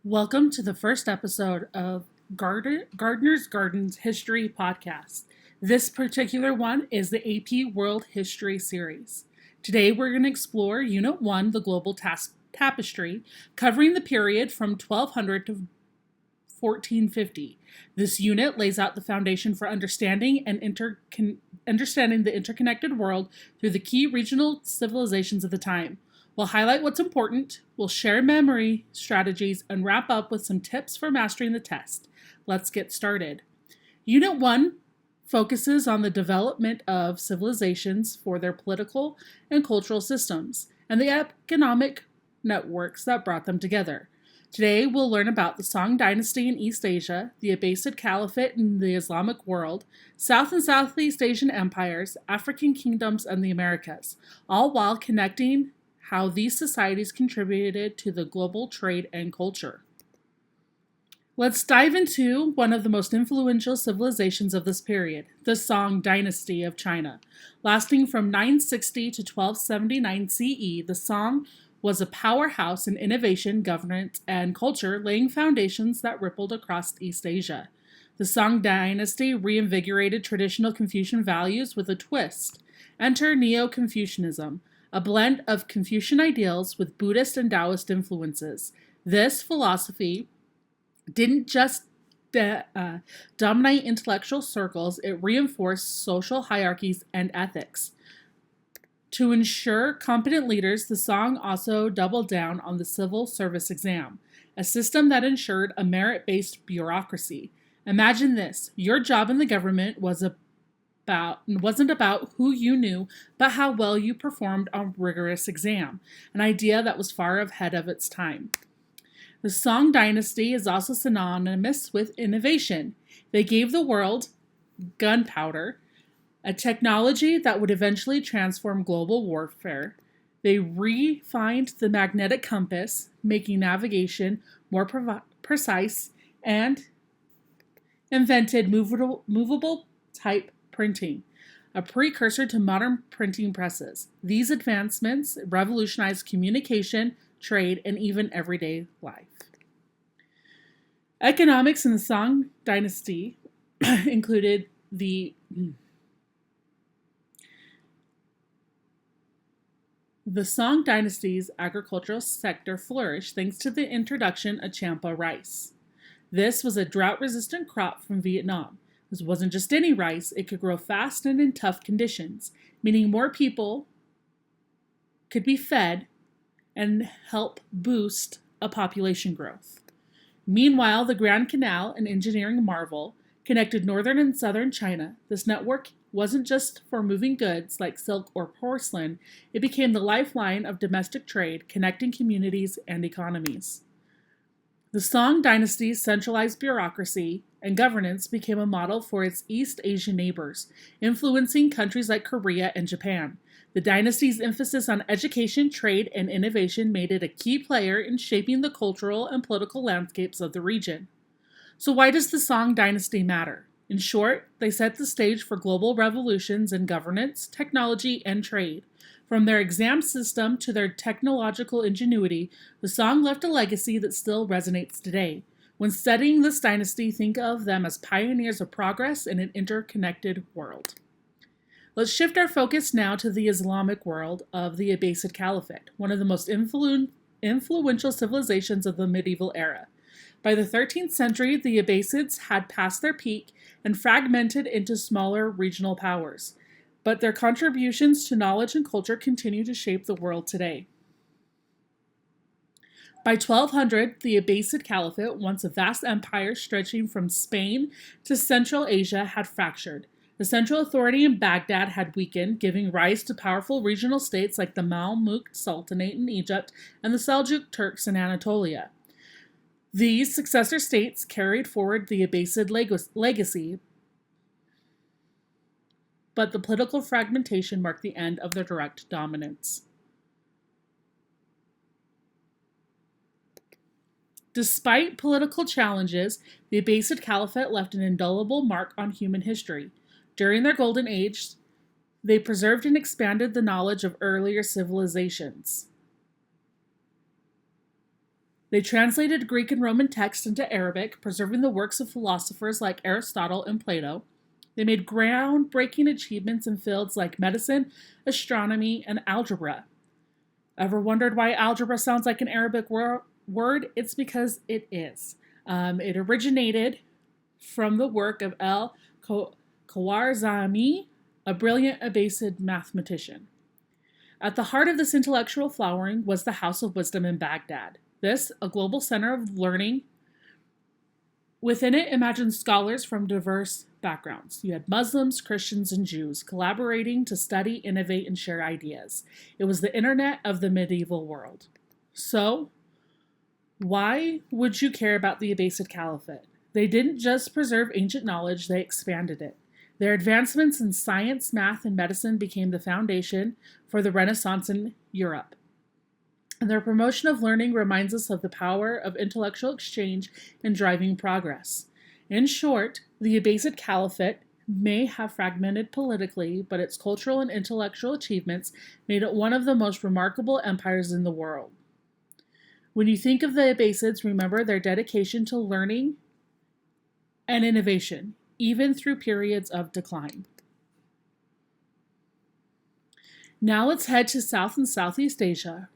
Welcome to the first episode of Gardener's Gardens History Podcast. This particular one is the AP World History Series. Today we're going to explore Unit 1, the Global Tapestry, covering the period from 1200 to 1450. This unit lays out the foundation for understanding the interconnected world through the key regional civilizations of the time. We'll highlight what's important, we'll share memory strategies, and wrap up with some tips for mastering the test. Let's get started. Unit 1 focuses on the development of civilizations for their political and cultural systems, and the economic networks that brought them together. Today, we'll learn about the Song Dynasty in East Asia, the Abbasid Caliphate in the Islamic world, South and Southeast Asian empires, African kingdoms, and the Americas, all while connecting how these societies contributed to the global trade and culture. Let's dive into one of the most influential civilizations of this period, the Song Dynasty of China. Lasting from 960 to 1279 CE, the Song was a powerhouse in innovation, governance, and culture, laying foundations that rippled across East Asia. The Song Dynasty reinvigorated traditional Confucian values with a twist. Enter Neo-Confucianism, a blend of Confucian ideals with Buddhist and Taoist influences. This philosophy didn't just dominate intellectual circles, it reinforced social hierarchies and ethics. To ensure competent leaders, the Song also doubled down on the civil service exam, a system that ensured a merit-based bureaucracy. Imagine this: your job in the government wasn't about who you knew, but how well you performed on a rigorous exam, an idea that was far ahead of its time. The Song Dynasty is also synonymous with innovation. They gave the world gunpowder, a technology that would eventually transform global warfare. They refined the magnetic compass, making navigation more precise, and invented movable type printing, a precursor to modern printing presses. These advancements revolutionized communication, trade, and even everyday life. Economics in the Song Dynasty included the Song Dynasty's agricultural sector flourished thanks to the introduction of Champa rice. This was a drought-resistant crop from Vietnam. This wasn't just any rice, it could grow fast and in tough conditions, meaning more people could be fed and help boost a population growth. Meanwhile, the Grand Canal, an engineering marvel, connected northern and southern China. This network wasn't just for moving goods like silk or porcelain, it became the lifeline of domestic trade, connecting communities and economies. The Song Dynasty's centralized bureaucracy and governance became a model for its East Asian neighbors, influencing countries like Korea and Japan. The dynasty's emphasis on education, trade, and innovation made it a key player in shaping the cultural and political landscapes of the region. So why does the Song Dynasty matter? In short, they set the stage for global revolutions in governance, technology, and trade. From their exam system to their technological ingenuity, the Song left a legacy that still resonates today. When studying this dynasty, think of them as pioneers of progress in an interconnected world. Let's shift our focus now to the Islamic world of the Abbasid Caliphate, one of the most influential civilizations of the medieval era. By the 13th century, the Abbasids had passed their peak and fragmented into smaller regional powers, but their contributions to knowledge and culture continue to shape the world today. By 1200, the Abbasid Caliphate, once a vast empire stretching from Spain to Central Asia, had fractured. The central authority in Baghdad had weakened, giving rise to powerful regional states like the Mongol Sultanate in Egypt and the Seljuk Turks in Anatolia. These successor states carried forward the Abbasid legacy, but the political fragmentation marked the end of their direct dominance. Despite political challenges, the Abbasid Caliphate left an indelible mark on human history. During their golden age, they preserved and expanded the knowledge of earlier civilizations. They translated Greek and Roman texts into Arabic, preserving the works of philosophers like Aristotle and Plato. They made groundbreaking achievements in fields like medicine, astronomy, and algebra. Ever wondered why algebra sounds like an Arabic word? It's because it is. It originated from the work of Khwarizmi, a brilliant Abbasid mathematician. At the heart of this intellectual flowering was the House of Wisdom in Baghdad. This, a global center of learning. Within it, imagine scholars from diverse backgrounds. You had Muslims, Christians, and Jews collaborating to study, innovate, and share ideas. It was the internet of the medieval world. So, why would you care about the Abbasid Caliphate? They didn't just preserve ancient knowledge, they expanded it. Their advancements in science, math, and medicine became the foundation for the Renaissance in Europe. And their promotion of learning reminds us of the power of intellectual exchange in driving progress. In short, the Abbasid Caliphate may have fragmented politically, but its cultural and intellectual achievements made it one of the most remarkable empires in the world. When you think of the Abbasids, remember their dedication to learning and innovation, even through periods of decline. Now let's head to South and Southeast Asia,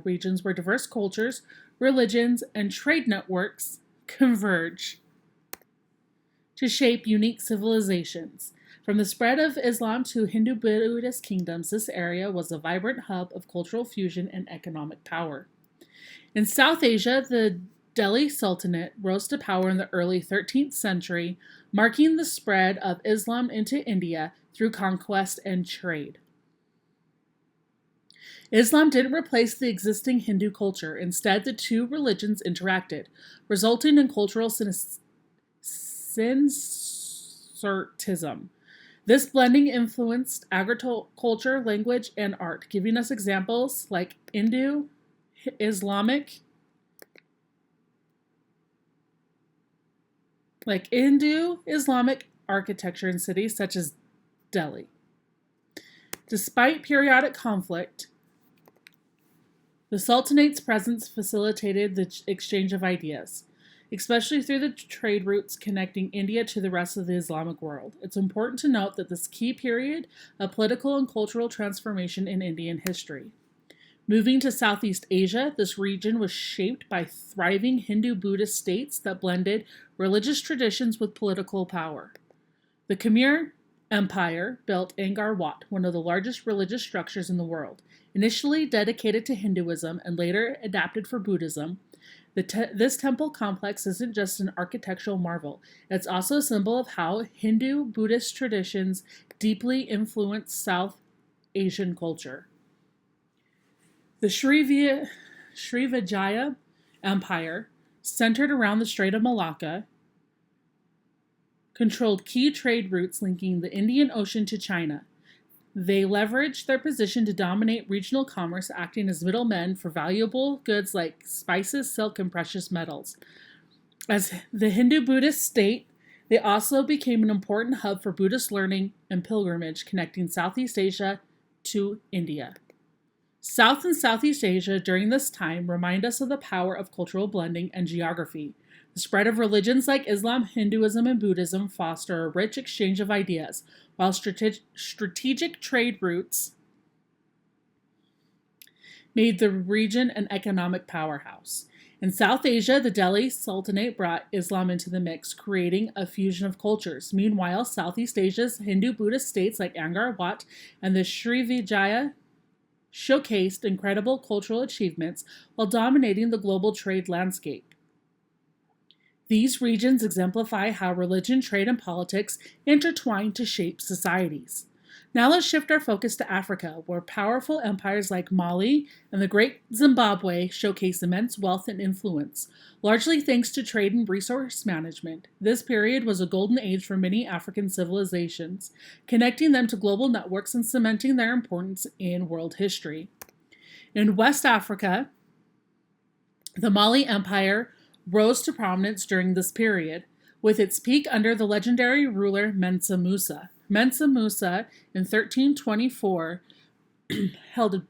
regions where diverse cultures, religions, and trade networks converge to shape unique civilizations. From the spread of Islam to Hindu-Buddhist kingdoms, this area was a vibrant hub of cultural fusion and economic power. In South Asia, the Delhi Sultanate rose to power in the early 13th century, marking the spread of Islam into India through conquest and trade. Islam didn't replace the existing Hindu culture. Instead, the two religions interacted, resulting in cultural syncretism. This blending influenced agriculture, language, and art, giving us examples like Islamic architecture in cities such as Delhi. Despite periodic conflict, the Sultanate's presence facilitated the exchange of ideas, especially through the trade routes connecting India to the rest of the Islamic world. It's important to note that this key period of political and cultural transformation in Indian history. Moving to Southeast Asia, this region was shaped by thriving Hindu-Buddhist states that blended religious traditions with political power. The Khmer Empire built Angkor Wat, one of the largest religious structures in the world. Initially dedicated to Hinduism and later adapted for Buddhism, this temple complex isn't just an architectural marvel. It's also a symbol of how Hindu-Buddhist traditions deeply influenced South Asian culture. The Srivijaya Empire, centered around the Strait of Malacca, controlled key trade routes linking the Indian Ocean to China. They leveraged their position to dominate regional commerce, acting as middlemen for valuable goods like spices, silk, and precious metals. As the Hindu-Buddhist state, they also became an important hub for Buddhist learning and pilgrimage, connecting Southeast Asia to India. South and Southeast Asia during this time remind us of the power of cultural blending and geography. The spread of religions like Islam, Hinduism, and Buddhism foster a rich exchange of ideas, while strategic trade routes made the region an economic powerhouse. In South Asia, the Delhi Sultanate brought Islam into the mix, creating a fusion of cultures. Meanwhile, Southeast Asia's Hindu-Buddhist states like Angkor Wat and the Srivijaya showcased incredible cultural achievements while dominating the global trade landscape. These regions exemplify how religion, trade, and politics intertwine to shape societies. Now let's shift our focus to Africa, where powerful empires like Mali and the Great Zimbabwe showcase immense wealth and influence, largely thanks to trade and resource management. This period was a golden age for many African civilizations, connecting them to global networks and cementing their importance in world history. In West Africa, the Mali Empire rose to prominence during this period, with its peak under the legendary ruler Mansa Musa. Mansa Musa, in 1324, held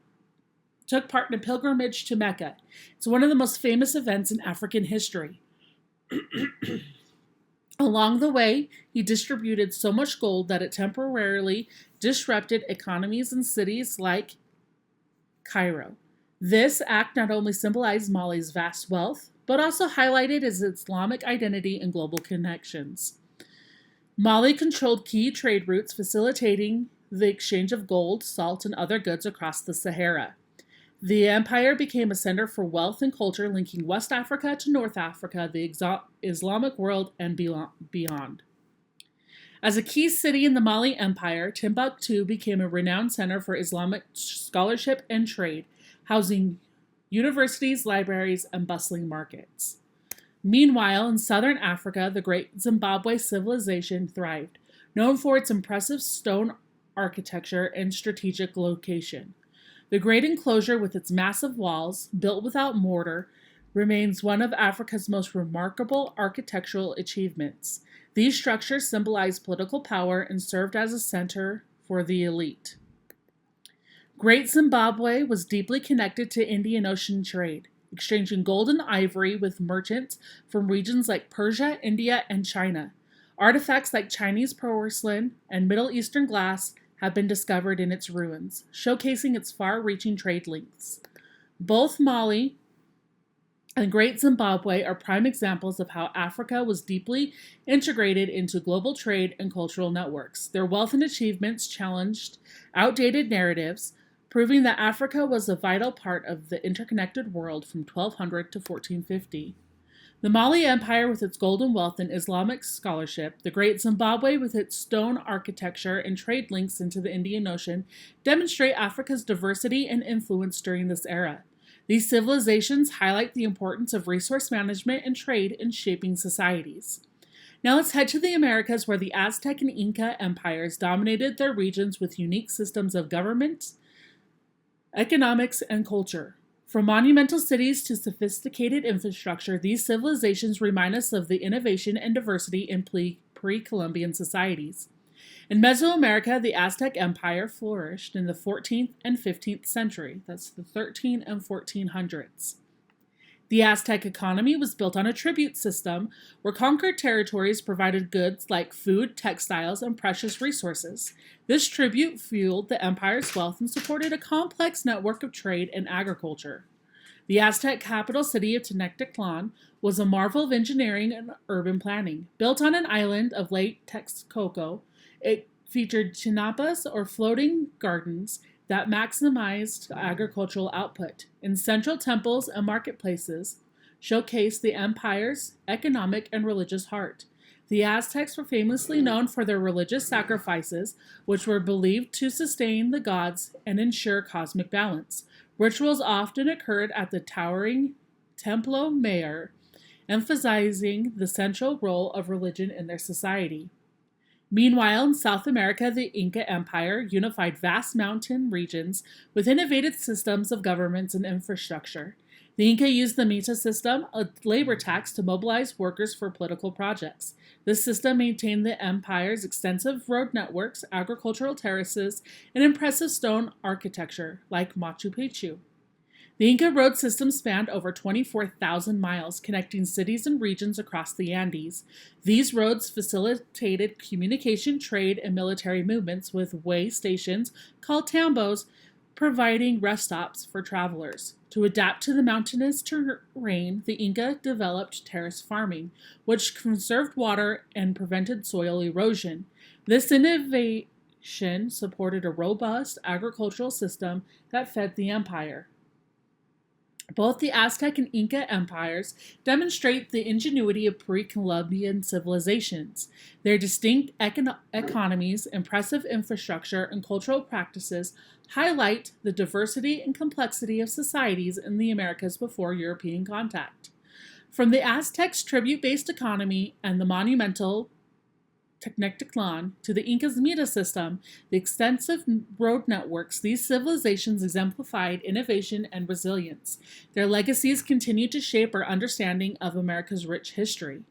took part in a pilgrimage to Mecca. It's one of the most famous events in African history. Along the way, he distributed so much gold that it temporarily disrupted economies in cities like Cairo. This act not only symbolized Mali's vast wealth, but also highlighted its Islamic identity and global connections. Mali controlled key trade routes, facilitating the exchange of gold, salt, and other goods across the Sahara. The empire became a center for wealth and culture, linking West Africa to North Africa, the Islamic world, and beyond. As a key city in the Mali Empire, Timbuktu became a renowned center for Islamic scholarship and trade, housing universities, libraries, and bustling markets. Meanwhile, in southern Africa, the great Zimbabwe civilization thrived, known for its impressive stone architecture and strategic location. The great enclosure with its massive walls, built without mortar, remains one of Africa's most remarkable architectural achievements. These structures symbolized political power and served as a center for the elite. Great Zimbabwe was deeply connected to Indian Ocean trade, exchanging gold and ivory with merchants from regions like Persia, India, and China. Artifacts like Chinese porcelain and Middle Eastern glass have been discovered in its ruins, showcasing its far-reaching trade links. Both Mali and Great Zimbabwe are prime examples of how Africa was deeply integrated into global trade and cultural networks. Their wealth and achievements challenged outdated narratives, proving that Africa was a vital part of the interconnected world from 1200 to 1450. The Mali Empire with its golden wealth and Islamic scholarship, the Great Zimbabwe with its stone architecture and trade links into the Indian Ocean demonstrate Africa's diversity and influence during this era. These civilizations highlight the importance of resource management and trade in shaping societies. Now let's head to the Americas, where the Aztec and Inca empires dominated their regions with unique systems of government, economics, and culture. From monumental cities to sophisticated infrastructure, these civilizations remind us of the innovation and diversity in pre-Columbian societies. In Mesoamerica, the Aztec Empire flourished in the 14th and 15th century. That's the 13 and 1400s. The Aztec economy was built on a tribute system where conquered territories provided goods like food, textiles, and precious resources. This tribute fueled the empire's wealth and supported a complex network of trade and agriculture. The Aztec capital city of Tenochtitlan was a marvel of engineering and urban planning. Built on an island of Lake Texcoco, it featured chinampas, or floating gardens, that maximized agricultural output. In central temples and marketplaces showcased the empire's economic and religious heart. The Aztecs were famously known for their religious sacrifices, which were believed to sustain the gods and ensure cosmic balance. Rituals often occurred at the towering Templo Mayor, emphasizing the central role of religion in their society. Meanwhile, in South America, the Inca Empire unified vast mountain regions with innovative systems of governments and infrastructure. The Inca used the Mita system, a labor tax, to mobilize workers for political projects. This system maintained the empire's extensive road networks, agricultural terraces, and impressive stone architecture, like Machu Picchu. The Inca road system spanned over 24,000 miles, connecting cities and regions across the Andes. These roads facilitated communication, trade, and military movements, with way stations, called tambos, providing rest stops for travelers. To adapt to the mountainous terrain, the Inca developed terrace farming, which conserved water and prevented soil erosion. This innovation supported a robust agricultural system that fed the empire. Both the Aztec and Inca empires demonstrate the ingenuity of pre-Columbian civilizations. Their distinct economies, impressive infrastructure, and cultural practices highlight the diversity and complexity of societies in the Americas before European contact. From the Aztecs' tribute-based economy and the monumental Tenochtitlan to the Inca's Mita system, the extensive road networks, these civilizations exemplified innovation and resilience. Their legacies continue to shape our understanding of America's rich history.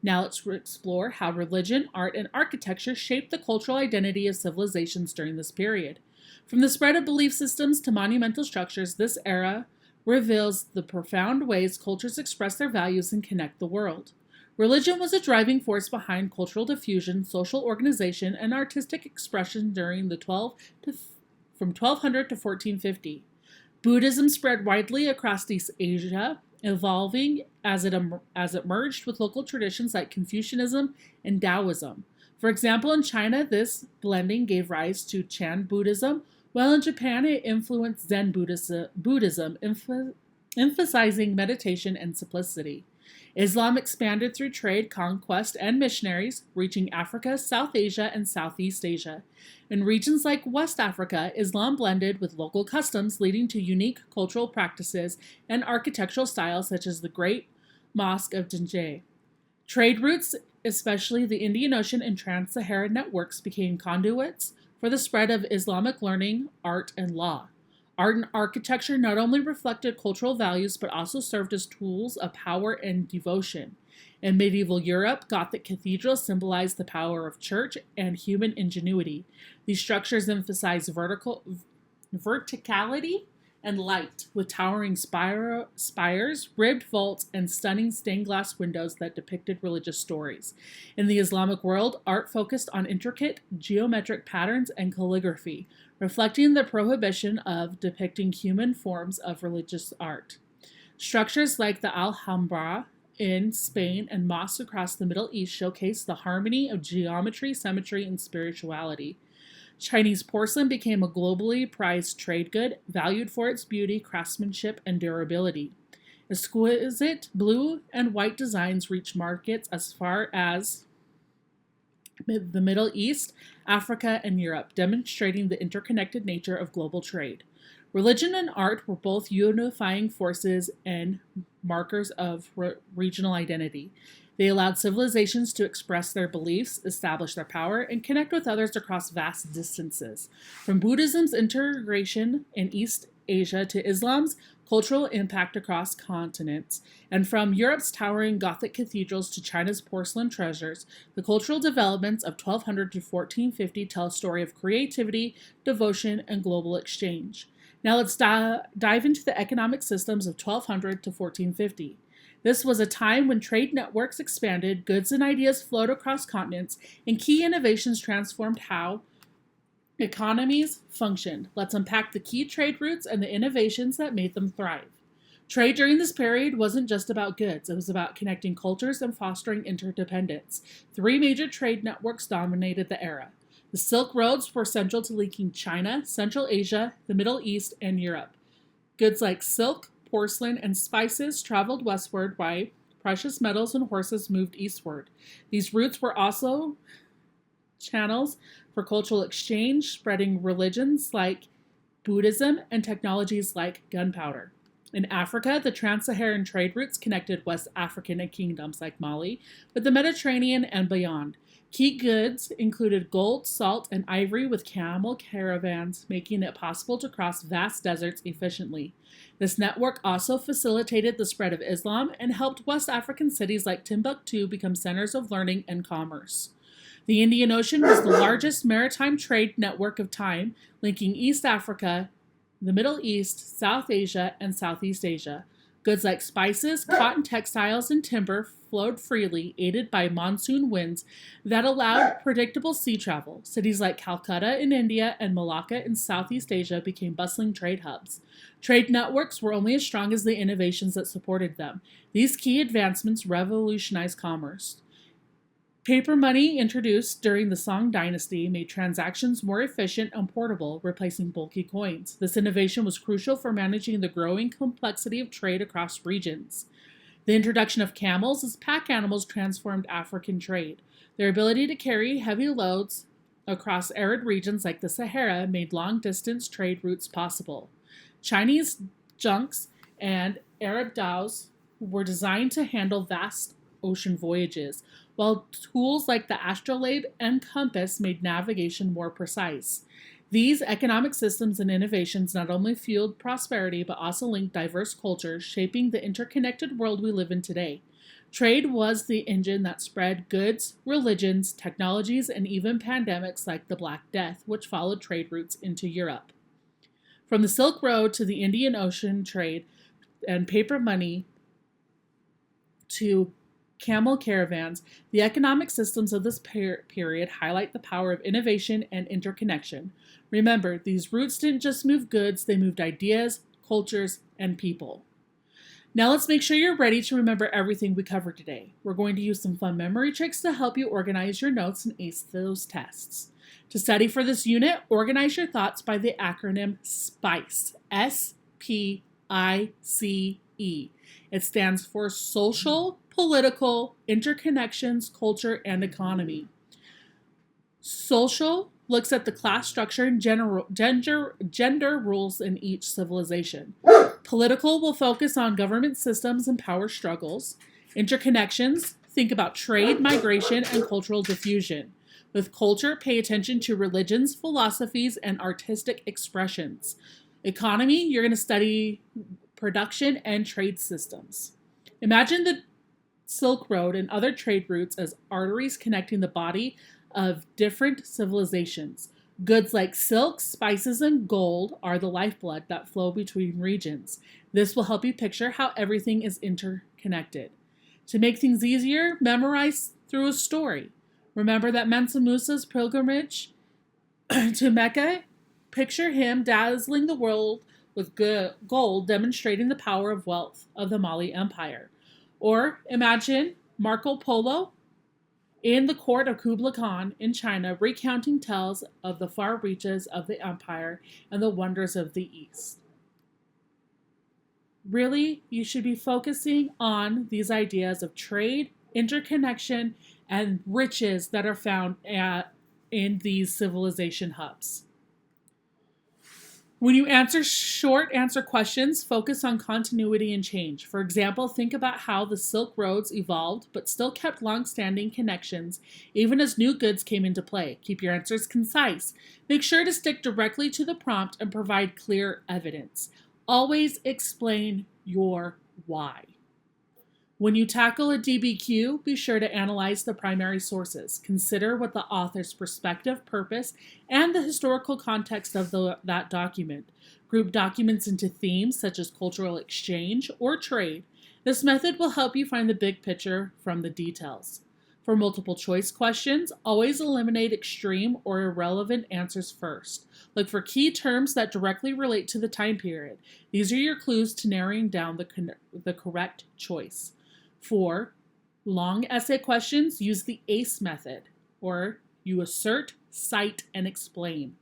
Now let's explore how religion, art, and architecture shaped the cultural identity of civilizations during this period. From the spread of belief systems to monumental structures, this era reveals the profound ways cultures express their values and connect the world. Religion was a driving force behind cultural diffusion, social organization, and artistic expression during the from 1200 to 1450. Buddhism spread widely across East Asia, evolving as it merged with local traditions like Confucianism and Taoism. For example, in China, this blending gave rise to Chan Buddhism, while in Japan it influenced Zen Buddhism, emphasizing meditation and simplicity. Islam expanded through trade, conquest, and missionaries, reaching Africa, South Asia, and Southeast Asia. In regions like West Africa, Islam blended with local customs, leading to unique cultural practices and architectural styles such as the Great Mosque of Djenné. Trade routes, especially the Indian Ocean and Trans-Saharan networks, became conduits for the spread of Islamic learning, art, and law. Art and architecture not only reflected cultural values but also served as tools of power and devotion. In medieval Europe, Gothic cathedrals symbolized the power of church and human ingenuity. These structures emphasized verticality and light, with towering spires, ribbed vaults, and stunning stained glass windows that depicted religious stories. In the Islamic world, art focused on intricate geometric patterns and calligraphy, reflecting the prohibition of depicting human forms of religious art. Structures like the Alhambra in Spain and mosques across the Middle East showcase the harmony of geometry, symmetry, and spirituality. Chinese porcelain became a globally prized trade good, valued for its beauty, craftsmanship, and durability. Exquisite blue and white designs reached markets as far as the Middle East, Africa, and Europe, demonstrating the interconnected nature of global trade. Religion and art were both unifying forces and markers of regional identity. They allowed civilizations to express their beliefs, establish their power, and connect with others across vast distances. From Buddhism's integration in East Asia to Islam's cultural impact across continents, and from Europe's towering Gothic cathedrals to China's porcelain treasures, the cultural developments of 1200 to 1450 tell a story of creativity, devotion, and global exchange. Now let's dive into the economic systems of 1200 to 1450. This was a time when trade networks expanded, goods and ideas flowed across continents, and key innovations transformed how economies functioned. Let's unpack the key trade routes and the innovations that made them thrive. Trade during this period wasn't just about goods, it was about connecting cultures and fostering interdependence. Three major trade networks dominated the era. The Silk Roads were central to linking China, Central Asia, the Middle East, and Europe. Goods like silk, porcelain, and spices traveled westward while precious metals and horses moved eastward. These routes were also channels for cultural exchange, spreading religions like Buddhism and technologies like gunpowder. In Africa, the trans-Saharan trade routes connected West African kingdoms like Mali with the Mediterranean and beyond. Key goods included gold, salt, and ivory with camel caravans, making it possible to cross vast deserts efficiently. This network also facilitated the spread of Islam and helped West African cities like Timbuktu become centers of learning and commerce. The Indian Ocean was the largest maritime trade network of time, linking East Africa, the Middle East, South Asia, and Southeast Asia. Goods like spices, cotton textiles, and timber flowed freely, aided by monsoon winds that allowed predictable sea travel. Cities like Calcutta in India and Malacca in Southeast Asia became bustling trade hubs. Trade networks were only as strong as the innovations that supported them. These key advancements revolutionized commerce. Paper money introduced during the Song Dynasty made transactions more efficient and portable, replacing bulky coins. This innovation was crucial for managing the growing complexity of trade across regions. The introduction of camels as pack animals transformed African trade. Their ability to carry heavy loads across arid regions like the Sahara made long-distance trade routes possible. Chinese junks and Arab dhows were designed to handle vast ocean voyages, while tools like the astrolabe and compass made navigation more precise. These economic systems and innovations not only fueled prosperity, but also linked diverse cultures, shaping the interconnected world we live in today. Trade was the engine that spread goods, religions, technologies, and even pandemics like the Black Death, which followed trade routes into Europe. From the Silk Road to the Indian Ocean trade and paper money to camel caravans, the economic systems of this period highlight the power of innovation and interconnection. Remember, these routes didn't just move goods, they moved ideas, cultures, and people. Now let's make sure you're ready to remember everything we covered today. We're going to use some fun memory tricks to help you organize your notes and ace those tests. To study for this unit, organize your thoughts by the acronym SPICE, S-P-I-C-E. It stands for Social, Political, Interconnections, Culture, and Economy. Social looks at the class structure and gender rules in each civilization. Political will focus on government systems and power struggles. Interconnections, think about trade, migration, and cultural diffusion. With culture, pay attention to religions, philosophies, and artistic expressions. Economy, you're going to study production and trade systems. Imagine the Silk Road and other trade routes as arteries connecting the body of different civilizations. Goods like silk, spices, and gold are the lifeblood that flow between regions. This will help you picture how everything is interconnected. To make things easier, memorize through a story. Remember that Mansa Musa's pilgrimage to Mecca? Picture him dazzling the world with gold, demonstrating the power of wealth of the Mongol Empire. Or imagine Marco Polo in the court of Kublai Khan in China, recounting tales of the far reaches of the empire and the wonders of the East. Really, you should be focusing on these ideas of trade, interconnection, and riches that are found in these civilization hubs. When you answer short answer questions, focus on continuity and change. For example, think about how the Silk Roads evolved but still kept long-standing connections even as new goods came into play. Keep your answers concise. Make sure to stick directly to the prompt and provide clear evidence. Always explain your why. When you tackle a DBQ, be sure to analyze the primary sources. Consider what the author's perspective, purpose, and the historical context of that document. Group documents into themes such as cultural exchange or trade. This method will help you find the big picture from the details. For multiple choice questions, always eliminate extreme or irrelevant answers first. Look for key terms that directly relate to the time period. These are your clues to narrowing down the correct choice. For long essay questions, use the ACE method, or you assert, cite, and explain.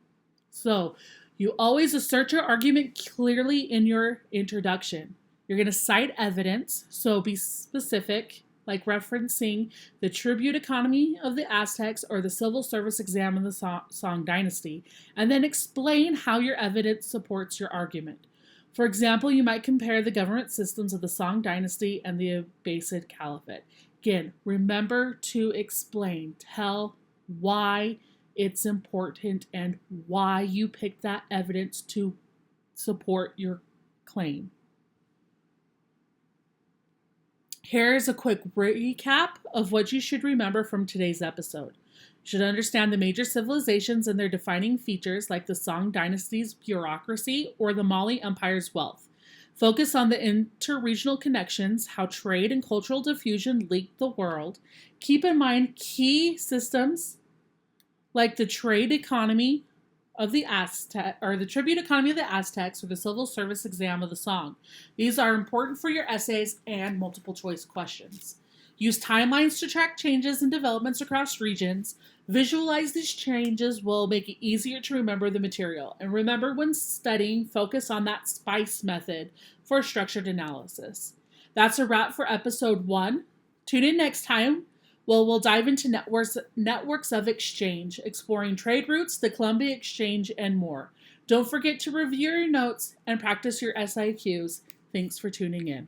So you always assert your argument clearly in your introduction. You're going to cite evidence, so be specific, like referencing the tribute economy of the Aztecs or the civil service exam in the Song Dynasty, and then explain how your evidence supports your argument. For example, you might compare the government systems of the Song Dynasty and the Abbasid Caliphate. Again, remember to explain. Tell why it's important and why you picked that evidence to support your claim. Here's a quick recap of what you should remember from today's episode. You should understand the major civilizations and their defining features like the Song Dynasty's bureaucracy or the Mongol Empire's wealth. Focus on the interregional connections, how trade and cultural diffusion linked the world. Keep in mind key systems like the trade economy of the the tribute economy of the Aztecs or the civil service exam of the Song. These are important for your essays and multiple choice questions. Use timelines to track changes and developments across regions. Visualize these changes will make it easier to remember the material. And remember, when studying, focus on that SPICE method for structured analysis. That's a wrap for episode 1. Tune in next time. We'll dive into networks of exchange, exploring trade routes, the Columbia Exchange, and more. Don't forget to review your notes and practice your SIQs. Thanks for tuning in.